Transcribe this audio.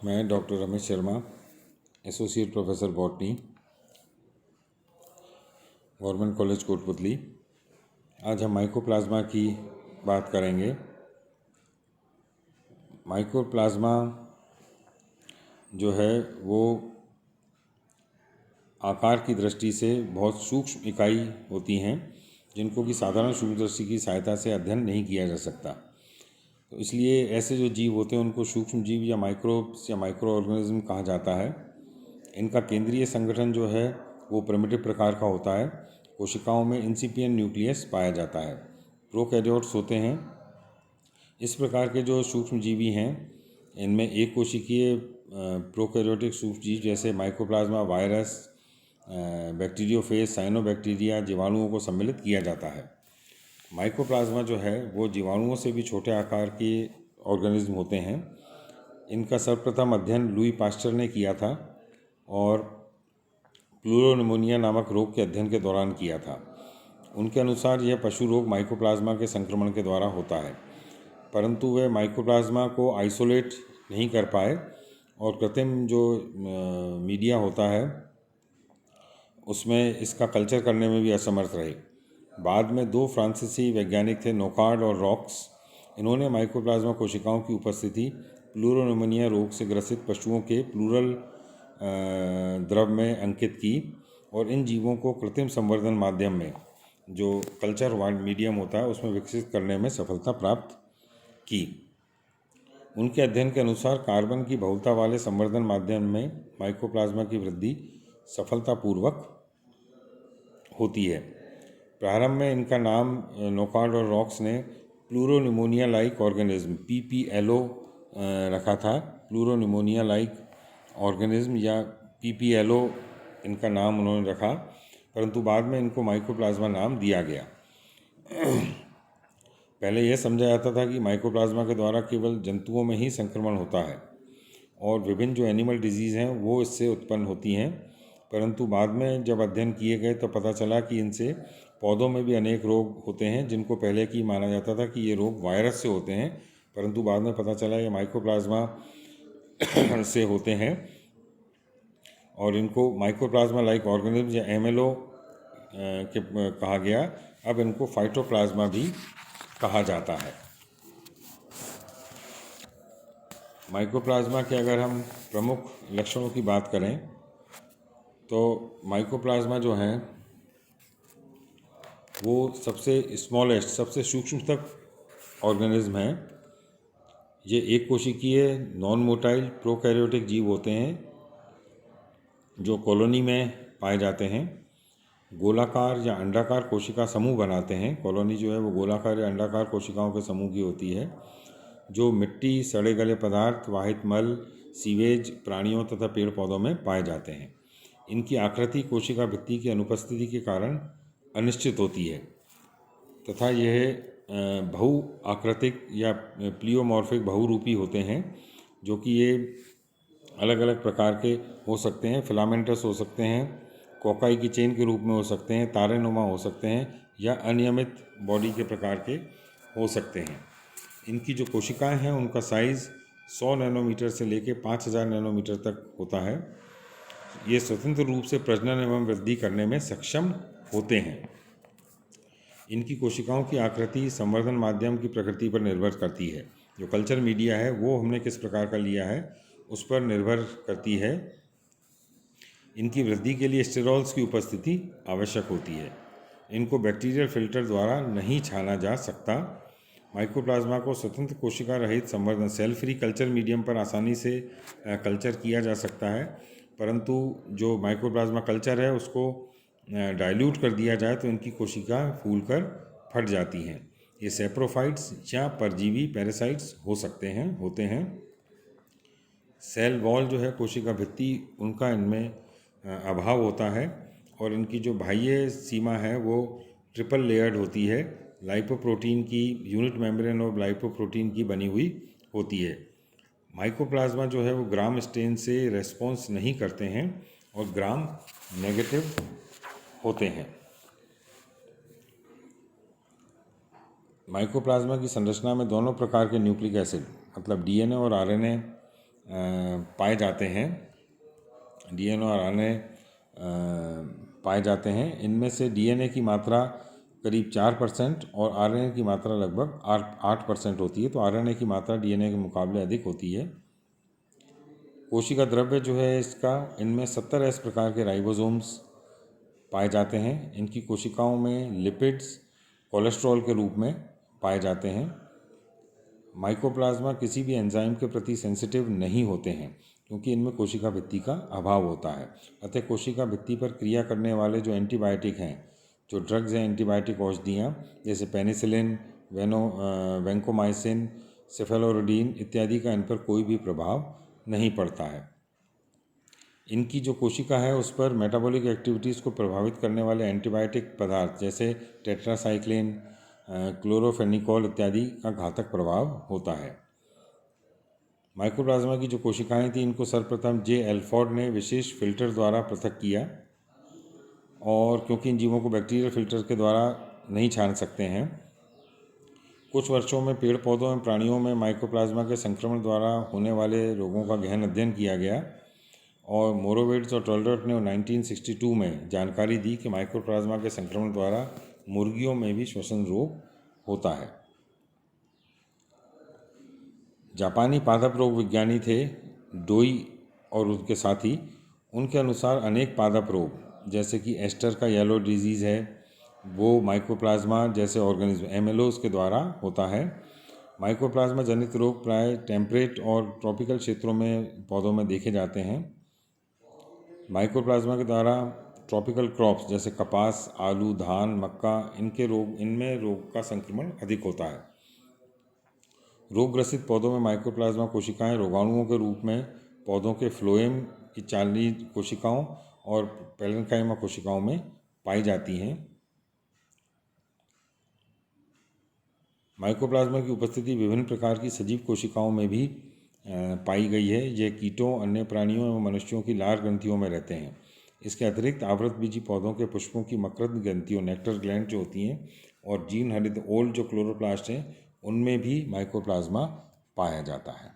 मैं doctor Ramesh Sharma, associate professor botany, government college Kotputli. आज हम माइकोप्लाज्मा की बात करेंगे। माइकोप्लाज्मा जो है वो आकार की दृष्टि से बहुत सूक्ष्म इकाई होती हैं, जिनको कि साधारण सूक्ष्मदर्शी की सहायता से अध्ययन नहीं किया जा सकता। तो इसलिए ऐसे जो जीव होते हैं उनको सूक्ष्म जीव या माइक्रोब्स या माइक्रो ऑर्गेनिज्म कहा जाता है। इनका केंद्रीय संगठन जो है वो प्रिमिटिव प्रकार का होता है। कोशिकाओं में इंसिपिएंट न्यूक्लियस पाया जाता है। प्रोकैरियोट्स होते हैं। इस प्रकार के जो सूक्ष्म जीवी हैं इनमें एक कोशिकीय प्रोकैरियोटिक सूक्ष्म जीव जैसे माइकोप्लाज्मा, वायरस, बैक्टीरियोफेज, साइनोबैक्टीरिया, जीवाणुओं को सम्मिलित किया जाता है। माइकोप्लाज्मा जो है वो जीवाणुओं से भी छोटे आकार के ऑर्गेनिज्म होते हैं। इनका सर्वप्रथम अध्ययन लुई पास्चर ने किया था और प्लूरोनिमोनिया नामक रोग के अध्ययन के दौरान किया था। उनके अनुसार यह पशु रोग माइकोप्लाज्मा के संक्रमण के द्वारा होता है, परंतु वे माइकोप्लाज्मा को आइसोलेट नहीं कर पाए और कृत्रिम जो मीडिया होता है उसमें इसका कल्चर करने में भी असमर्थ रहे। बाद में दो फ्रांसीसी वैज्ञानिक थे, नोकार्ड और रॉक्स। इन्होंने माइकोप्लाज्मा कोशिकाओं की उपस्थिति प्लूरोनिमोनिया रोग से ग्रसित पशुओं के प्लूरल द्रव में अंकित की और इन जीवों को कृत्रिम संवर्धन माध्यम में जो कल्चर मीडियम होता है उसमें विकसित करने में सफलता प्राप्त की। उनके अध्ययन के अनुसार कार्बन की बहुलता वाले संवर्धन माध्यम में माइकोप्लाज्मा की वृद्धि सफलतापूर्वक होती है। प्रारंभ में इनका नाम नोकार्ड और रॉक्स ने प्लूरोनिमोनिया लाइक ऑर्गेनिज्म PPLO रखा था। प्लूरोनिमोनिया लाइक ऑर्गेनिज्म या PPLO इनका नाम उन्होंने रखा, परंतु बाद में इनको माइकोप्लाज्मा नाम दिया गया। पहले यह समझा जाता था कि माइकोप्लाज्मा के द्वारा केवल जंतुओं में ही संक्रमण होता है और विभिन्न जो एनिमल डिजीज़ हैं वो इससे उत्पन्न होती हैं, परंतु बाद में जब अध्ययन किए गए तो पता चला कि इनसे पौधों में भी अनेक रोग होते हैं, जिनको पहले की माना जाता था कि ये रोग वायरस से होते हैं, परंतु बाद में पता चला ये माइकोप्लाज्मा से होते हैं और इनको माइकोप्लाज्मा लाइक ऑर्गेनिज्म या MLO कहा गया। अब इनको फाइटोप्लाज्मा भी कहा जाता है। माइकोप्लाज्मा के अगर हम प्रमुख लक्षणों की बात करें तो माइकोप्लाज्मा जो हैं वो सबसे स्मॉलेस्ट, सबसे सूक्ष्म तक ऑर्गेनिज्म हैं। ये एक कोशिकीय नॉन मोटाइल प्रोकैरियोटिक जीव होते हैं जो कॉलोनी में पाए जाते हैं। गोलाकार या अंडाकार कोशिका समूह बनाते हैं। कॉलोनी जो है वो गोलाकार या अंडाकार कोशिकाओं के समूह की होती है जो मिट्टी, सड़े गले पदार्थ, वाहित मल, सीवेज, प्राणियों तथा पेड़ पौधों में पाए जाते हैं। इनकी आकृति कोशिका भित्ति की अनुपस्थिति के कारण अनिश्चित होती है तथा यह बहु आकृतिक या प्लियोमॉर्फिक बहुरूपी होते हैं, जो कि ये अलग अलग प्रकार के हो सकते हैं। फिलामेंटस हो सकते हैं, कोकाई की चेन के रूप में हो सकते हैं, तारेनुमा हो सकते हैं या अनियमित बॉडी के प्रकार के हो सकते हैं। इनकी जो कोशिकाएं हैं उनका साइज़ 100 नैनोमीटर से लेकर 5000 नैनोमीटर तक होता है। ये स्वतंत्र रूप से प्रजनन एवं वृद्धि करने में सक्षम होते हैं। इनकी कोशिकाओं की आकृति संवर्धन माध्यम की प्रकृति पर निर्भर करती है। जो कल्चर मीडिया है वो हमने किस प्रकार का लिया है उस पर निर्भर करती है। इनकी वृद्धि के लिए स्टेरॉल्स की उपस्थिति आवश्यक होती है। इनको बैक्टीरियल फिल्टर द्वारा नहीं छाना जा सकता। माइकोप्लाज्मा को स्वतंत्र कोशिका रहित संवर्धन सेल फ्री कल्चर मीडियम पर आसानी से कल्चर किया जा सकता है, परंतु जो माइकोप्लाज्मा कल्चर है उसको डाइल्यूट कर दिया जाए तो इनकी कोशिका फूलकर फट जाती हैं। ये सेप्रोफाइट्स या परजीवी पैरासाइट्स हो सकते हैं, होते हैं। सेल वॉल जो है कोशिका भित्ति उनका इनमें अभाव होता है और इनकी जो बाह्य सीमा है वो ट्रिपल लेयर्ड होती है। लाइपोप्रोटीन की यूनिट मेम्ब्रेन और लाइपोप्रोटीन की बनी हुई होती है। माइकोप्लाज्मा जो है वो ग्राम स्टेन से रेस्पॉन्स नहीं करते हैं और ग्राम नेगेटिव होते हैं। माइकोप्लाज्मा की संरचना में दोनों प्रकार के न्यूक्लिक एसिड मतलब DNA और RNA पाए जाते हैं, डीएनए और आरएनए पाए जाते हैं। इनमें से डीएनए की मात्रा करीब 4% और आरएनए की मात्रा लगभग 8% होती है। तो आरएनए की मात्रा डीएनए के मुकाबले अधिक होती है। कोशिका द्रव्य जो है इसका, इनमें 70 प्रकार के राइबोसोम्स पाए जाते हैं। इनकी कोशिकाओं में लिपिड्स कोलेस्ट्रॉल के रूप में पाए जाते हैं। माइकोप्लाज्मा किसी भी एंजाइम के प्रति सेंसिटिव नहीं होते हैं क्योंकि इनमें कोशिका भित्ति का अभाव होता है। अतः कोशिका भित्ति पर क्रिया करने वाले जो एंटीबायोटिक हैं, जो ड्रग्स हैं, एंटीबायोटिक औषधियाँ जैसे पेनिसिलिन, वैंकोमाइसिन, सेफेलोरिडीन इत्यादि का इन पर कोई भी प्रभाव नहीं पड़ता है। इनकी जो कोशिका है उस पर मेटाबॉलिक एक्टिविटीज़ को प्रभावित करने वाले एंटीबायोटिक पदार्थ जैसे टेट्रासाइक्लिन, क्लोरोफेनिकोल इत्यादि का घातक प्रभाव होता है। माइकोप्लाज्मा की जो कोशिकाएं थी, इनको सर्वप्रथम जे एल्फोर्ड ने विशेष फिल्टर द्वारा पृथक किया, और क्योंकि इन जीवों को बैक्टीरियल फिल्टर के द्वारा नहीं छान सकते हैं, कुछ वर्षों में पेड़ पौधों में प्राणियों में माइकोप्लाज्मा के संक्रमण द्वारा होने वाले रोगों का गहन अध्ययन किया गया और मोरोविट्ज और टोलरट ने 1962 में जानकारी दी कि माइकोप्लाज्मा के संक्रमण द्वारा मुर्गियों में भी श्वसन रोग होता है। जापानी पादप रोग विज्ञानी थे डोई और उनके साथी। उनके अनुसार अनेक पादप रोग जैसे कि एस्टर का येलो डिजीज़ है, वो माइकोप्लाज्मा जैसे ऑर्गेनिज्म एमएलओज के द्वारा होता है। माइकोप्लाज्मा जनित रोग प्राय टेम्परेट और ट्रॉपिकल क्षेत्रों में पौधों में देखे जाते हैं। माइकोप्लाज्मा के द्वारा ट्रॉपिकल क्रॉप्स जैसे कपास, आलू, धान, मक्का इनमें रोग का संक्रमण अधिक होता है। रोगग्रसित पौधों में माइकोप्लाज्मा कोशिकाएं रोगाणुओं के रूप में पौधों के फ्लोएम की चालनी कोशिकाओं और पैरेन्काइमा कोशिकाओं में पाई जाती हैं। माइकोप्लाज्मा की उपस्थिति विभिन्न प्रकार की सजीव कोशिकाओं में भी पाई गई है। यह कीटों, अन्य प्राणियों एवं मनुष्यों की लार ग्रंथियों में रहते हैं। इसके अतिरिक्त आवृतबीजी पौधों के पुष्पों की मकरंद ग्रंथियों, नेक्टर ग्लैंड जो होती हैं, और जीन हरित ओल जो क्लोरोप्लास्ट हैं, उनमें भी माइकोप्लाज्मा पाया जाता है।